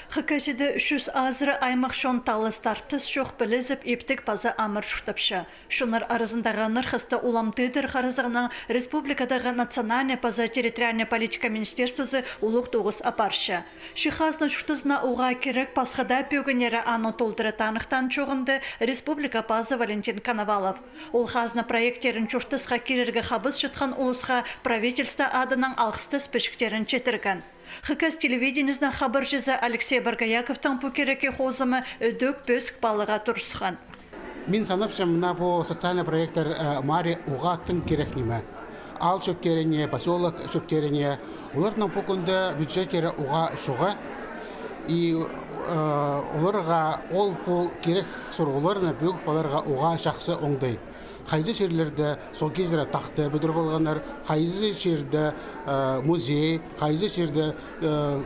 Хакашиде шүс азыры аймақ шон талыс тартыс шоқ білізіп ептік база амыр шуқтапшы. Шонар арызындағы нырхысты уламтыдыр қарызығының республикадағы национальный база территориальная политика министерствосы улық тоғыз апаршы. Шихазны шуқтызына уға керек пасхада пөгінері аны толдыры танықтан чоғынды республика базы Валентин Коновалов. Ол хазны проекттерін чуштызға керерге хабыз шытқан улысға правительство адының алғысты спешіктерін четірген. Хыкас телевидениесна хабар жиза Алексей Баргаяковтан пукереке хозымы өдөк бөск балыға тұрсқан. Мен санапшым мына по социальный проекттер мари уғаттың керек неме. Ал шөптеріне, поселок шөптеріне, олардың пукунда бюджеттері уға шуға. И оларға ол по керек сұрғыларына бөк баларға уға шақсы оңдай. Қайзы жерлерде сол кездері тақты бүдір болғандар, қайзы жерде музей, қайзы жерде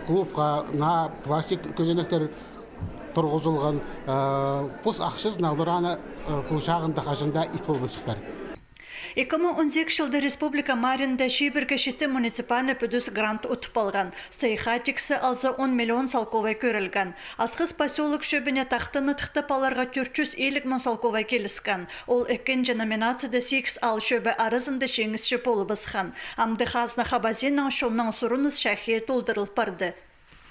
клубқа на пластик көзенектер тұрғызылған пос ақшыз налдыраны көшағында қажында ит болбысықтар. 2018 жылда республика Маринда шибірге шеті муниципальный пөдіс грант ұтып алған. Сайхатиксі алза 10 миллион салковай көрілген. Асқыз поселок шөбіне тақтыны тықтапаларға 450 мың салковай келіскен. Ол екінші номинацияда 8 ал шөбі арызында шеңісші полы бысқан. Амды хазна хабазинның шонның сұрыныз шәхе толдырылып барды.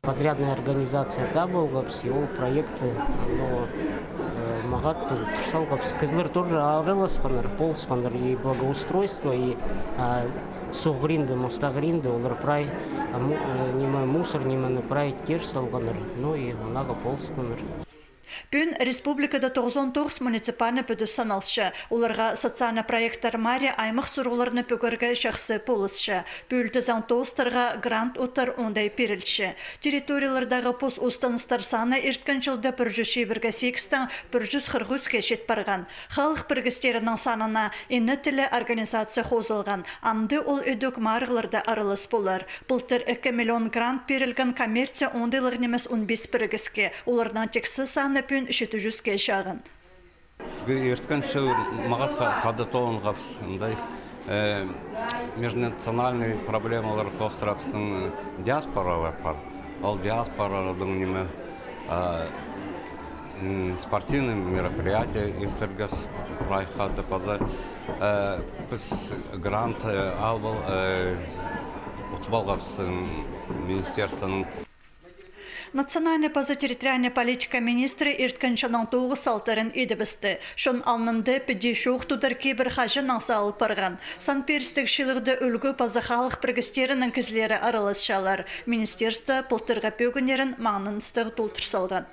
Подрядная организация да была, всего проекты, но магат тұрсал қапсы. Кізлер тоже арыласқандар, полысқандар и благоустройство, и суғринды, мұстағринды, олар прай, неме мусор, немені прай кеш салғандар, ну и онаға полысқандар. Бүн республикада 99 муниципальный пөдіс саналшы. Оларға социальный проекттар мари аймақ сұрғыларыны пөгіргі шақсы полысшы. Бөлді заң тоғыстарға грант ұттар ондай перілші. Территориялардағы пос ұстаныстар саны ерткін жылда 108-8-тан 143-ке шет барған. Халық біргістерінің санына ені тілі организация қозылған. Амды ол өдік марғыларда арылыс болар. Бұлтыр 2 миллион грант берілген коммерция ондайлық немес 15 біргіске. Олардан тексі саны пүн 700-ке шағын. Ерткін шыл мағат қады тоғын қапс. Межнациональные проблемалар қостырапсын диаспоралар бар. Ол диаспоралардың неме спортивный мероприятия ефтергас прайхады паза. Біз грант албыл ұтбал қапсын министерствоның. Национальный база территориальная политика министры иртканчаның тоғы салтарын едібісті. Шон алнынды піде шоқ тұдар кейбір қажы наңса алып барған. Сан-Перістік шылығды үлгі база халық біргістерінің кізлері аралас шалар. Министерство пұлтырға пөгінерін маңнын стығы толтыр салған.